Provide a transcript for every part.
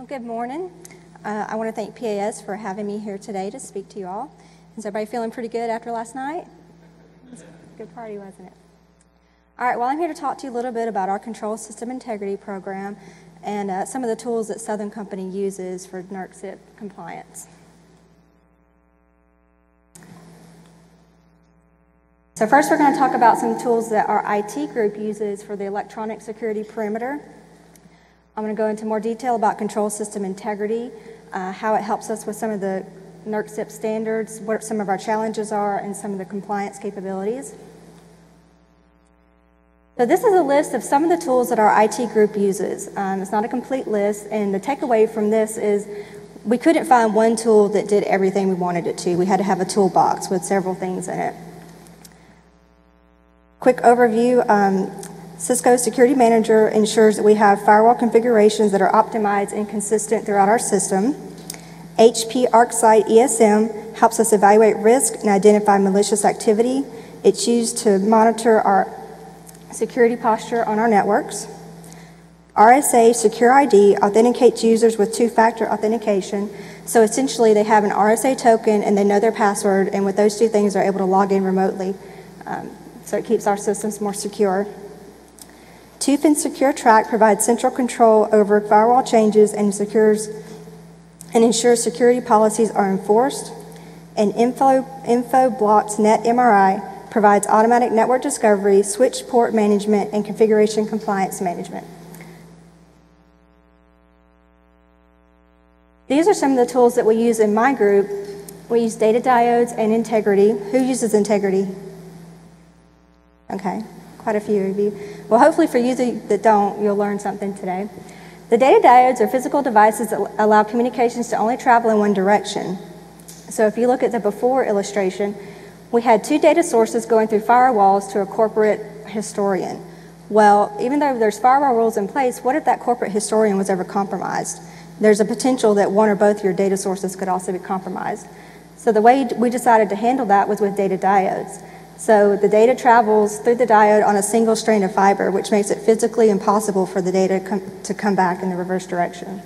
Well, good morning. I want to thank PAS for having me here today to speak to you all. Is everybody feeling pretty good after last night? It was a good party, wasn't it? All right, well, I'm here to talk to you a little bit about our Control System Integrity Program and some of the tools that Southern Company uses for NERC compliance. So first we're going to talk about some tools that our IT group uses for the electronic security perimeter. I'm going to go into more detail about control system integrity, how it helps us with some of the NERC standards, what some of our challenges are, and some of the compliance capabilities. So this is a list of some of the tools that our IT group uses. It's not a complete list, and the takeaway from this is we couldn't find one tool that did everything we wanted it to. We had to have a toolbox with several things in it. Quick overview, Cisco Security Manager ensures that we have firewall configurations that are optimized and consistent throughout our system. HP Our Csi ESM helps us evaluate risk and identify malicious activity. It's used to monitor our security posture on our networks. RSA Secure ID authenticates users with two-factor authentication. So essentially they have an RSA token and they know their password, and with those two things they're able to log in remotely. So it keeps our systems more secure. TOOF and Secure Track provides central control over firewall changes and ensures security policies are enforced. And Info Blocks Net MRI provides automatic network discovery, switch port management, and configuration compliance management. These are some of the tools that we use in my group. We use data diodes and integrity. Who uses integrity? Okay, quite a few of you. Well, hopefully for you that don't, you'll learn something today. The data diodes are physical devices that allow communications to only travel in one direction. So if you look at the before illustration, we had two data sources going through firewalls to a corporate historian. Well, even though there's firewall rules in place, what if that corporate historian was ever compromised? There's a potential that one or both of your data sources could also be compromised. So the way we decided to handle that was with data diodes. So the data travels through the diode on a single strand of fiber, which makes it physically impossible for the data to come back in the reverse direction.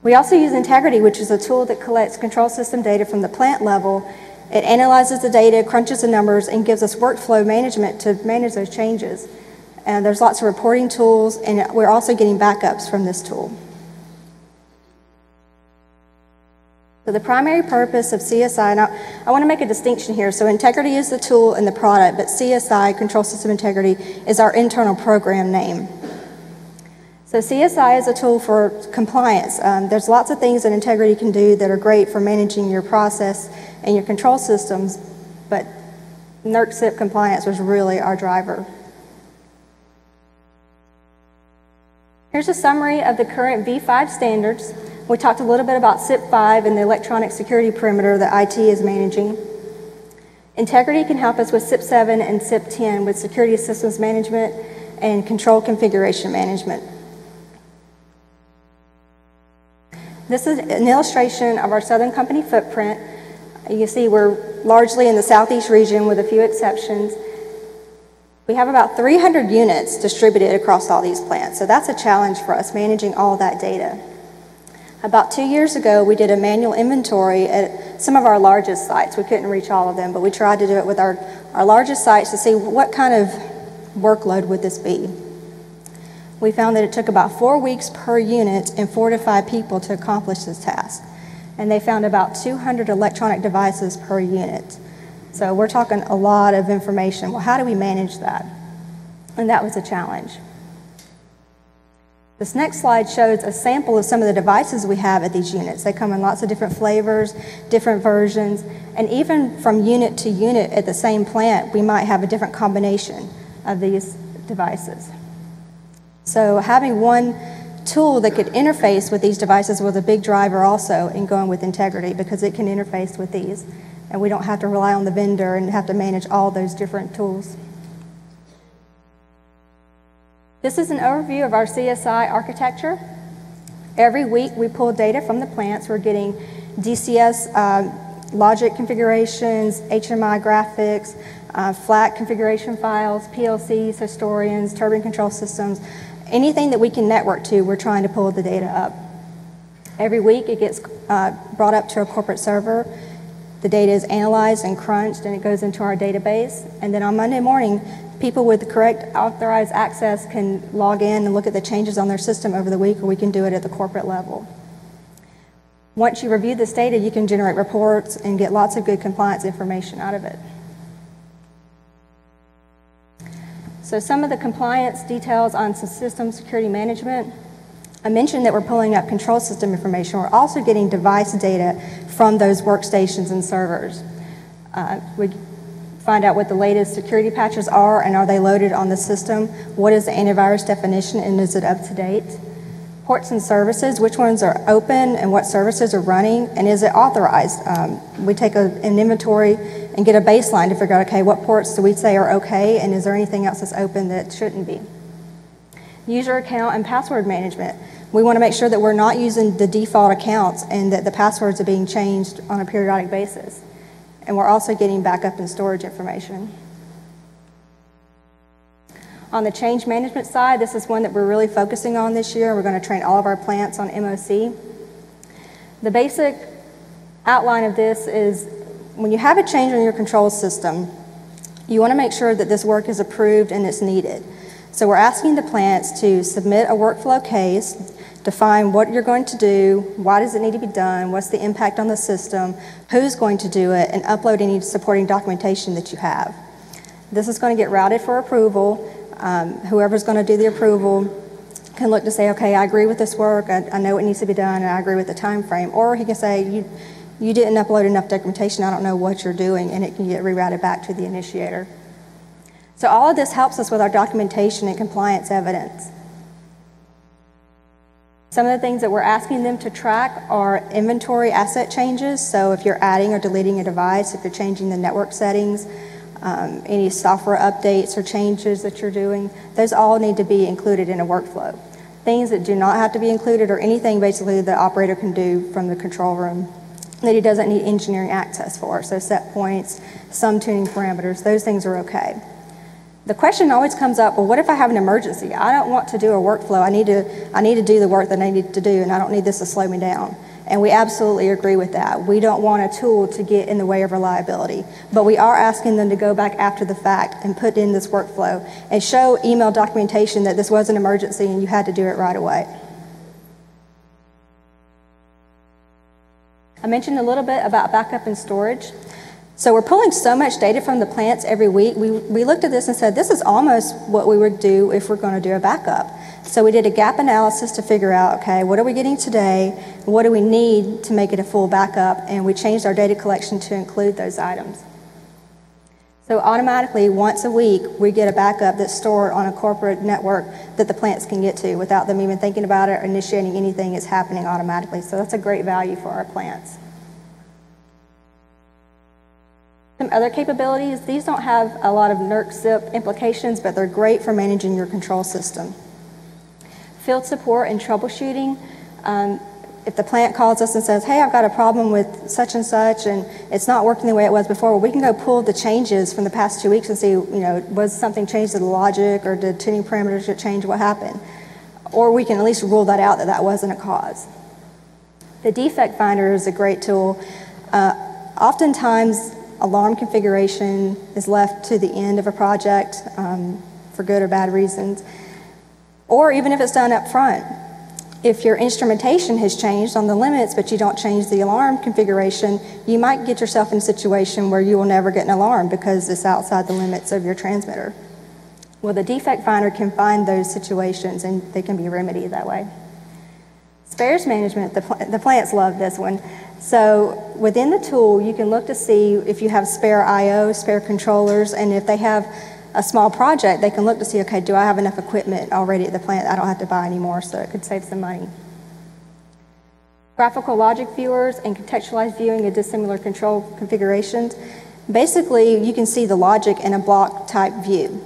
We also use integrity, which is a tool that collects control system data from the plant level. It analyzes the data, crunches the numbers, and gives us workflow management to manage those changes. And there's lots of reporting tools, and we're also getting backups from this tool. So the primary purpose of CSI, and I want to make a distinction here. So integrity is the tool and the product, but CSI, Control System Integrity, is our internal program name. So CSI is a tool for compliance. There's lots of things that integrity can do that are great for managing your process and your control systems, but NERC compliance was really our driver. Here's a summary of the current V5 standards. We talked a little bit about CIP5 and the electronic security perimeter that IT is managing. Integrity can help us with CIP7 and CIP10 with security systems management and control configuration management. This is an illustration of our Southern Company footprint. You can see we're largely in the southeast region with a few exceptions. We have about 300 units distributed across all these plants, so that's a challenge for us, managing all that data. About 2 years ago, we did a manual inventory at some of our largest sites. We couldn't reach all of them, but we tried to do it with our largest sites to see what kind of workload would this be. We found that it took about 4 weeks per unit and 4 to 5 people to accomplish this task. And they found about 200 electronic devices per unit. So we're talking a lot of information. Well, how do we manage that? And that was a challenge. This next slide shows a sample of some of the devices we have at these units. They come in lots of different flavors, different versions, and even from unit to unit at the same plant, we might have a different combination of these devices. So having one tool that could interface with these devices was a big driver also in going with integrity, because it can interface with these, and we don't have to rely on the vendor and have to manage all those different tools. This is an overview of our CSI architecture. Every week we pull data from the plants. We're getting DCS logic configurations, HMI graphics, flat configuration files, PLCs, historians, turbine control systems. Anything that we can network to, we're trying to pull the data up. Every week it gets brought up to a corporate server. The data is analyzed and crunched, and it goes into our database. And then on Monday morning, people with the correct authorized access can log in and look at the changes on their system over the week, or we can do it at the corporate level. Once you review this data, you can generate reports and get lots of good compliance information out of it. So some of the compliance details on system security management. I mentioned that we're pulling up control system information. We're also getting device data from those workstations and servers. We find out what the latest security patches are and are they loaded on the system. What is the antivirus definition and is it up to date? Ports and services, which ones are open and what services are running, and is it authorized? We take an inventory and get a baseline to figure out, okay, what ports do we say are okay, and is there anything else that's open that shouldn't be? User account and password management. We want to make sure that we're not using the default accounts and that the passwords are being changed on a periodic basis. And we're also getting backup and storage information. On the change management side, this is one that we're really focusing on this year. We're going to train all of our plants on MOC. The basic outline of this is when you have a change in your control system, you want to make sure that this work is approved and it's needed. So we're asking the plants to submit a workflow case, define what you're going to do, why does it need to be done, what's the impact on the system, who's going to do it, and upload any supporting documentation that you have. This is going to get routed for approval. Whoever's going to do the approval can look to say, okay, I agree with this work, I know it needs to be done, and I agree with the time frame. Or he can say, you didn't upload enough documentation, I don't know what you're doing, and it can get rerouted back to the initiator. So all of this helps us with our documentation and compliance evidence. Some of the things that we're asking them to track are inventory asset changes. So if you're adding or deleting a device, if you're changing the network settings, any software updates or changes that you're doing, those all need to be included in a workflow. Things that do not have to be included are anything basically the operator can do from the control room that he doesn't need engineering access for. So set points, some tuning parameters, those things are okay. The question always comes up, well, what if I have an emergency? I don't want to do a workflow. I need to do the work that I need to do, and I don't need this to slow me down. And we absolutely agree with that. We don't want a tool to get in the way of reliability. But we are asking them to go back after the fact and put in this workflow and show email documentation that this was an emergency and you had to do it right away. I mentioned a little bit about backup and storage. So we're pulling so much data from the plants every week. We looked at this and said, this is almost what we would do if we're going to do a backup. So we did a gap analysis to figure out, okay, what are we getting today? What do we need to make it a full backup? And we changed our data collection to include those items. So automatically, once a week, we get a backup that's stored on a corporate network that the plants can get to without them even thinking about it or initiating anything. It's happening automatically. So that's a great value for our plants. Some other capabilities, these don't have a lot of NERC SIP implications, but they're great for managing your control system. Field support and troubleshooting. If the plant calls us and says, hey, I've got a problem with such and such and it's not working the way it was before, well, we can go pull the changes from the past 2 weeks and see, was something changed to the logic or did tuning parameters get changed, what happened? Or we can at least rule that out, that wasn't a cause. The Defect Finder is a great tool. Oftentimes, alarm configuration is left to the end of a project for good or bad reasons, or even if it's done up front. If your instrumentation has changed on the limits but you don't change the alarm configuration, you might get yourself in a situation where you will never get an alarm because it's outside the limits of your transmitter. Well, the Defect Finder can find those situations and they can be remedied that way. Spares management, the plants love this one. So within the tool, you can look to see if you have spare I/O, spare controllers, and if they have a small project, they can look to see, okay, do I have enough equipment already at the plant? I don't have to buy any more, so it could save some money. Graphical logic viewers and contextualized viewing of dissimilar control configurations. Basically, you can see the logic in a block type view.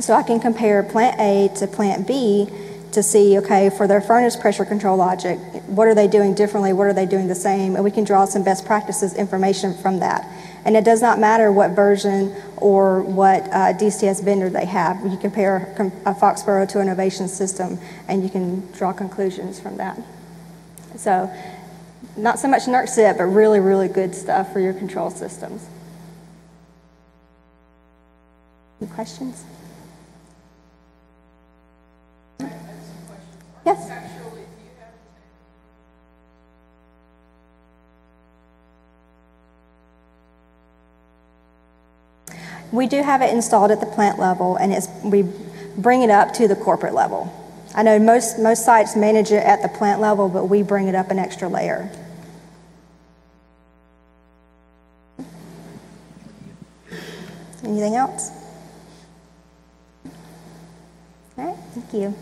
So I can compare plant A to plant B to see, okay, for their furnace pressure control logic, what are they doing differently, what are they doing the same, and we can draw some best practices information from that. And it does not matter what version or what DCS vendor they have. You compare a Foxborough to an Ovation system, and you can draw conclusions from that. So not so much NERC SIP, but really, really good stuff for your control systems. Any questions? Yes? We do have it installed at the plant level, and we bring it up to the corporate level. I know most sites manage it at the plant level, but we bring it up an extra layer. Anything else? All right, thank you.